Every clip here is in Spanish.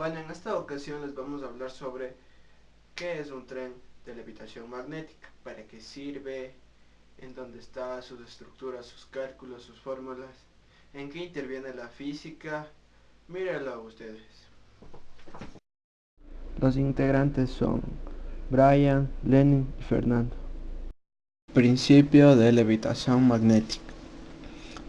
Bueno, en esta ocasión les vamos a hablar sobre qué es un tren de levitación magnética, para qué sirve, en dónde está, sus estructuras, sus cálculos, sus fórmulas, en qué interviene la física. Mírenlo ustedes. Los integrantes son Brian, Lenin y Fernando. Principio de levitación magnética.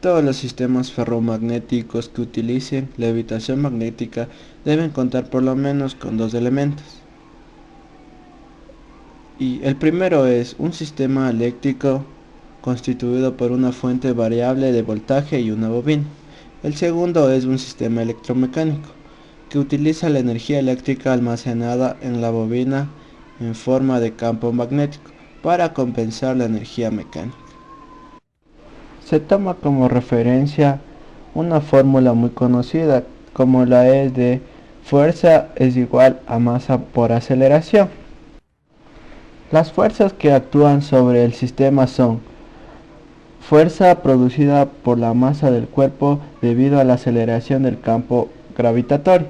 Todos los sistemas ferromagnéticos que utilicen levitación magnética deben contar por lo menos con dos elementos. Y el primero es un sistema eléctrico constituido por una fuente variable de voltaje y una bobina. El segundo es un sistema electromecánico que utiliza la energía eléctrica almacenada en la bobina en forma de campo magnético para compensar la energía mecánica. Se toma como referencia una fórmula muy conocida como la es de fuerza es igual a masa por aceleración. Las fuerzas que actúan sobre el sistema son fuerza producida por la masa del cuerpo debido a la aceleración del campo gravitatorio,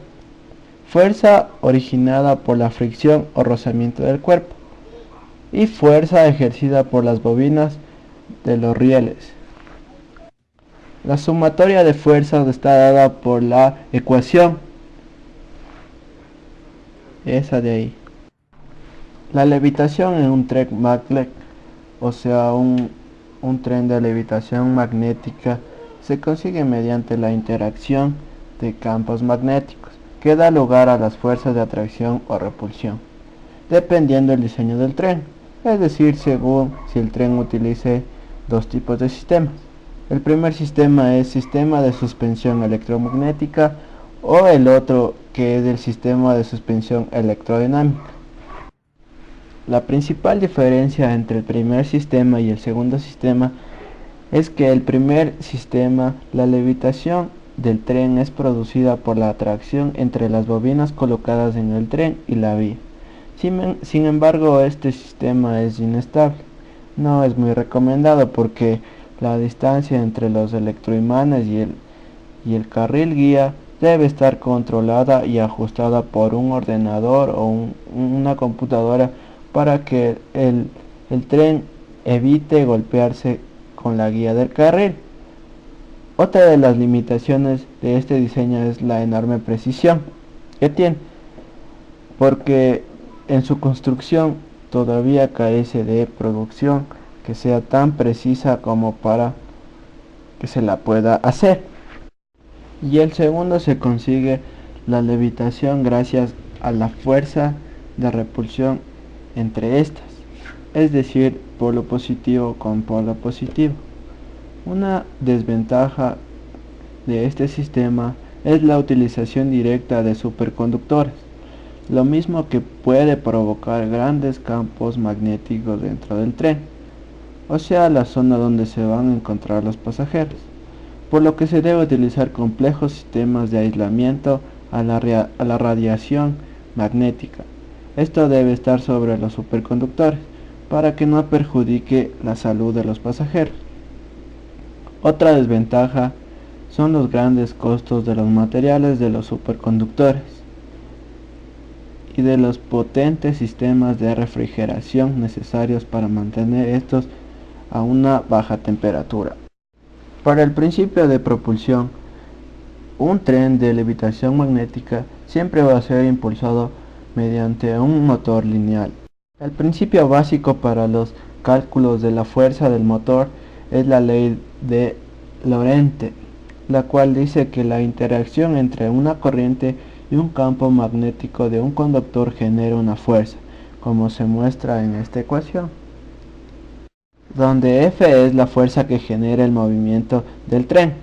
fuerza originada por la fricción o rozamiento del cuerpo y fuerza ejercida por las bobinas de los rieles. La sumatoria de fuerzas está dada por la ecuación, esa de ahí. La levitación en un tren maglev, o sea un tren de levitación magnética, se consigue mediante la interacción de campos magnéticos, que da lugar a las fuerzas de atracción o repulsión, dependiendo del diseño del tren, es decir, según si el tren utilice dos tipos de sistemas. El primer sistema es sistema de suspensión electromagnética o el otro que es el sistema de suspensión electrodinámica. La principal diferencia entre el primer sistema y el segundo sistema es que el primer sistema, la levitación del tren es producida por la atracción entre las bobinas colocadas en el tren y la vía. Sin embargo, este sistema es inestable. No es muy recomendado porque la distancia entre los electroimanes y el carril guía debe estar controlada y ajustada por un ordenador o una computadora para que el tren evite golpearse con la guía del carril. Otra de las limitaciones de este diseño es la enorme precisión que tiene, porque en su construcción todavía carece de producción que sea tan precisa como para que se la pueda hacer. Y el segundo se consigue la levitación gracias a la fuerza de repulsión entre estas, es decir, polo positivo con polo positivo. Una desventaja de este sistema es la utilización directa de superconductores, lo mismo que puede provocar grandes campos magnéticos dentro del tren, o sea, la zona donde se van a encontrar los pasajeros, por lo que se debe utilizar complejos sistemas de aislamiento a la radiación magnética. Esto debe estar sobre los superconductores para que no perjudique la salud de los pasajeros. Otra desventaja son los grandes costos de los materiales de los superconductores y de los potentes sistemas de refrigeración necesarios para mantener estos a una baja temperatura. Para el principio de propulsión, un tren de levitación magnética siempre va a ser impulsado mediante un motor lineal. El principio básico para los cálculos de la fuerza del motor es la ley de Lorentz, la cual dice que la interacción entre una corriente y un campo magnético de un conductor genera una fuerza, como se muestra en esta ecuación, donde F es la fuerza que genera el movimiento del tren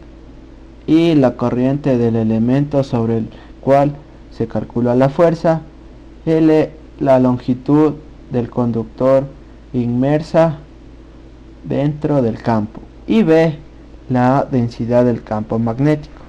y la corriente del elemento sobre el cual se calcula la fuerza, L la longitud del conductor inmersa dentro del campo y B la densidad del campo magnético.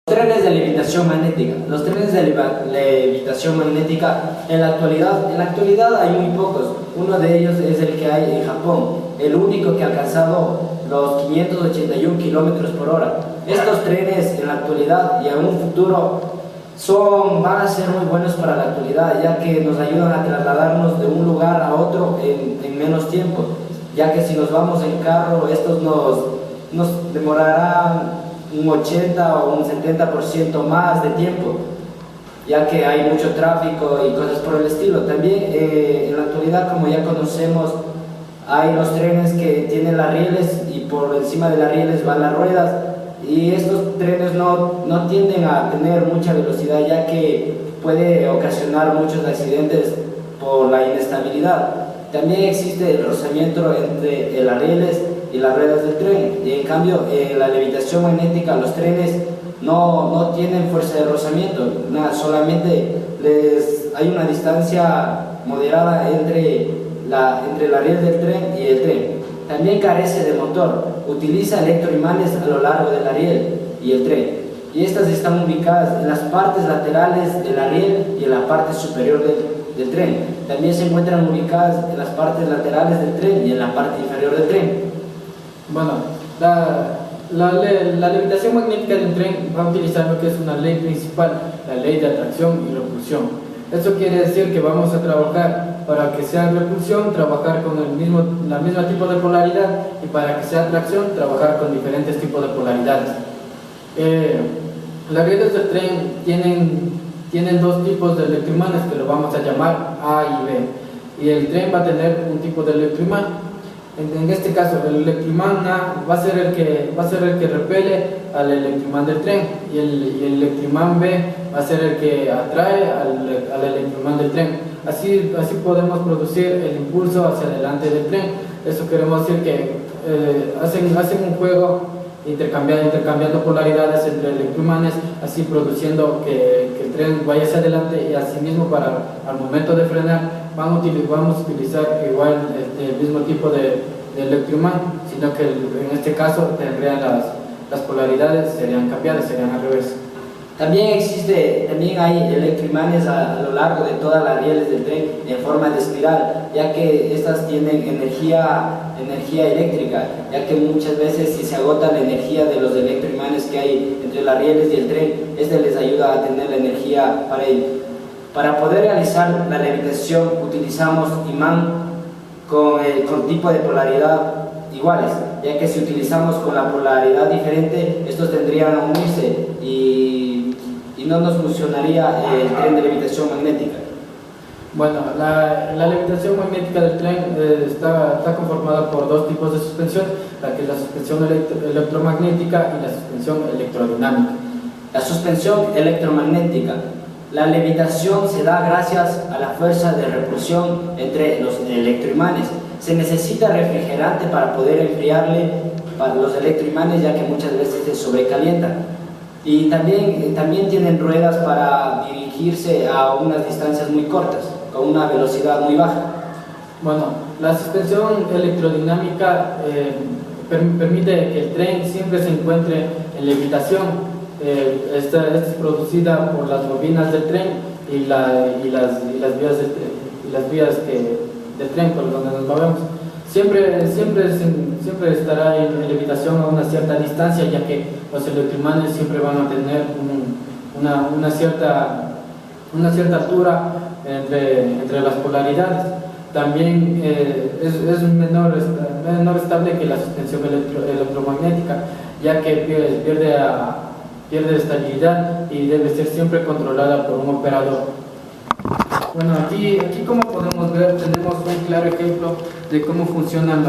Trenes de levitación magnética. Los trenes de levitación magnética en la actualidad hay muy pocos. Uno de ellos es el que hay en Japón. El único que ha alcanzado los 581 kilómetros por hora. Estos trenes en la actualidad y en un futuro van a ser muy buenos para la actualidad, ya que nos ayudan a trasladarnos de un lugar a otro en menos tiempo, ya que si nos vamos en carro, estos nos demorarán un 80 o un 70% más de tiempo, ya que hay mucho tráfico y cosas por el estilo. También en la actualidad, como ya conocemos, hay los trenes que tienen las rieles y por encima de las rieles van las ruedas, y estos trenes no tienden a tener mucha velocidad, ya que puede ocasionar muchos accidentes por la inestabilidad. También existe el rozamiento entre las rieles y las ruedas del tren, y en cambio la levitación magnética, los trenes no tienen fuerza de rozamiento, solamente hay una distancia moderada entre la riel del tren y el tren. También carece de motor, utiliza electroimanes a lo largo de la riel y el tren, y estas están ubicadas en las partes laterales de la riel y en la parte superior del tren. También se encuentran ubicadas en las partes laterales del tren y en la parte inferior del tren. Bueno, la levitación magnética del tren va a utilizar lo que es una ley principal, la ley de atracción y repulsión. Eso quiere decir que vamos a trabajar, para que sea repulsión, trabajar con la misma tipo de polaridad, y para que sea atracción, trabajar con diferentes tipos de polaridades. Las redes del tren tienen dos tipos de electroimanes, que lo vamos a llamar A y B, y el tren va a tener un tipo de electroimán. En este caso, el electroimán A va a ser el que repele al electroimán del tren, y el electroimán B va a ser el que atrae al electroimán del tren. Así podemos producir el impulso hacia adelante del tren. Eso queremos decir que hacen un juego intercambiando polaridades entre electroimanes, así produciendo que el tren vaya hacia adelante, y asimismo al momento de frenar vamos a utilizar igual el mismo tipo de electroimán, sino que en este caso tendrían las polaridades serían cambiadas, serían al revés. También hay electroimanes a lo largo de todas las rieles del tren en forma de espiral, ya que estas tienen energía eléctrica, ya que muchas veces si se agota la energía de los electroimanes que hay entre las rieles y el tren, este les ayuda a tener la energía para ello. Para poder realizar la levitación utilizamos imán con tipo de polaridad iguales, ya que si utilizamos con la polaridad diferente, estos tendrían a unirse y no nos funcionaría el tren de levitación magnética. Bueno, la levitación magnética del tren está conformada por dos tipos de suspensión, la que es la suspensión electromagnética y la suspensión electrodinámica. La suspensión electromagnética. La levitación se da gracias a la fuerza de repulsión entre los electroimanes. Se necesita refrigerante para poder enfriarle para los electroimanes, ya que muchas veces se sobrecalientan. Y también tienen ruedas para dirigirse a unas distancias muy cortas, con una velocidad muy baja. Bueno, la suspensión electrodinámica permite que el tren siempre se encuentre en levitación. Esta es producida por las bobinas del tren y las vías del tren por donde nos movemos. Siempre estará en levitación a una cierta distancia, ya que los electroimanes siempre van a tener una cierta altura entre las polaridades. También es menor estable que la suspensión electromagnética, ya que pierde estabilidad y debe ser siempre controlada por un operador. Bueno, aquí como podemos ver, tenemos un claro ejemplo de cómo funcionan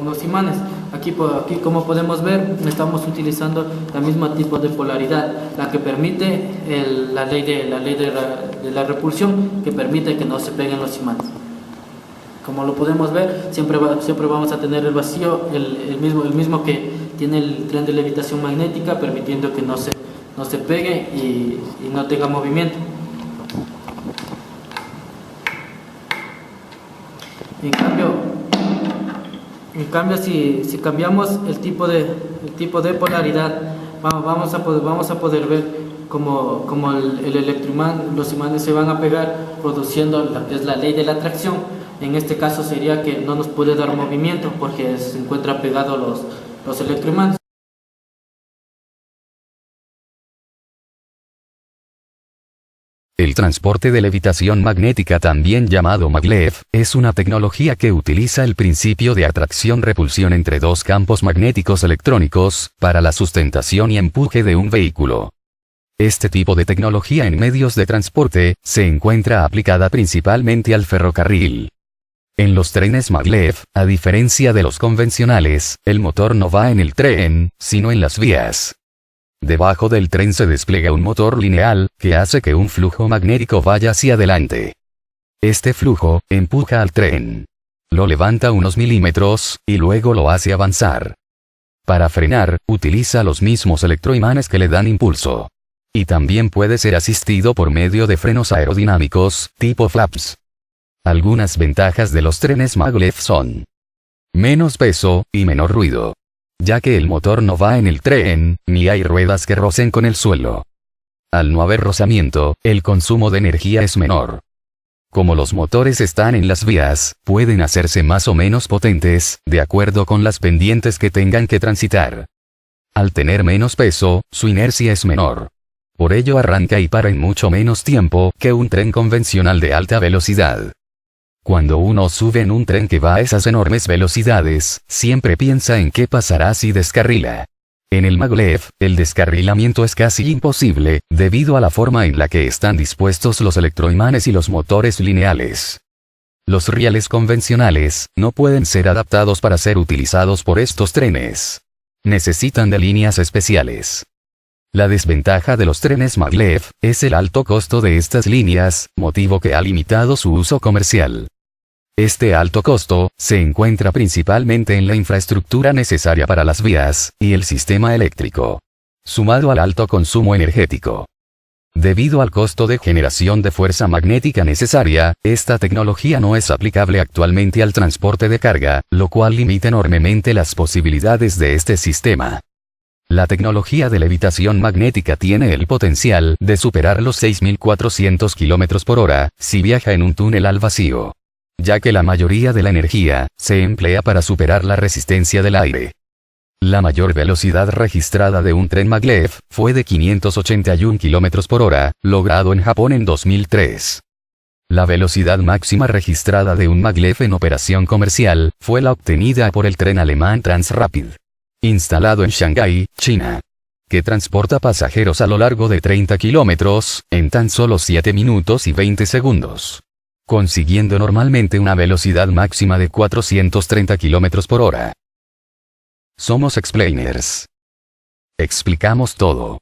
los imanes. Aquí como podemos ver, estamos utilizando la misma tipo de polaridad, la que permite la ley de la repulsión, que permite que no se peguen los imanes. Como lo podemos ver, siempre vamos a tener el vacío, el mismo que tiene el tren de levitación magnética, permitiendo que no se pegue y no tenga movimiento. En cambio, si cambiamos el tipo de polaridad, vamos a poder ver como el electroimán, los imanes se van a pegar, produciendo lo que es la ley de la atracción, En este caso sería que no nos puede dar movimiento porque se encuentra pegado los electroimanes. El transporte de levitación magnética, también llamado maglev, es una tecnología que utiliza el principio de atracción-repulsión entre dos campos magnéticos electrónicos, para la sustentación y empuje de un vehículo. Este tipo de tecnología en medios de transporte, se encuentra aplicada principalmente al ferrocarril. En los trenes maglev, a diferencia de los convencionales, el motor no va en el tren, sino en las vías. Debajo del tren se despliega un motor lineal, que hace que un flujo magnético vaya hacia adelante. Este flujo, empuja al tren. Lo levanta unos milímetros, y luego lo hace avanzar. Para frenar, utiliza los mismos electroimanes que le dan impulso. Y también puede ser asistido por medio de frenos aerodinámicos, tipo flaps. Algunas ventajas de los trenes maglev son: menos peso, y menor ruido, ya que el motor no va en el tren, ni hay ruedas que rocen con el suelo. Al no haber rozamiento, el consumo de energía es menor. Como los motores están en las vías, pueden hacerse más o menos potentes, de acuerdo con las pendientes que tengan que transitar. Al tener menos peso, su inercia es menor. Por ello arranca y para en mucho menos tiempo que un tren convencional de alta velocidad. Cuando uno sube en un tren que va a esas enormes velocidades, siempre piensa en qué pasará si descarrila. En el maglev, el descarrilamiento es casi imposible, debido a la forma en la que están dispuestos los electroimanes y los motores lineales. Los rieles convencionales, no pueden ser adaptados para ser utilizados por estos trenes. Necesitan de líneas especiales. La desventaja de los trenes maglev, es el alto costo de estas líneas, motivo que ha limitado su uso comercial. Este alto costo, se encuentra principalmente en la infraestructura necesaria para las vías, y el sistema eléctrico, sumado al alto consumo energético. Debido al costo de generación de fuerza magnética necesaria, esta tecnología no es aplicable actualmente al transporte de carga, lo cual limita enormemente las posibilidades de este sistema. La tecnología de levitación magnética tiene el potencial de superar los 6.400 km por hora, si viaja en un túnel al vacío, ya que la mayoría de la energía se emplea para superar la resistencia del aire. La mayor velocidad registrada de un tren maglev fue de 581 km por hora, logrado en Japón en 2003. La velocidad máxima registrada de un maglev en operación comercial fue la obtenida por el tren alemán Transrapid, instalado en Shanghái, China, que transporta pasajeros a lo largo de 30 kilómetros, en tan solo 7 minutos y 20 segundos, consiguiendo normalmente una velocidad máxima de 430 kilómetros por hora. Somos explainers. Explicamos todo.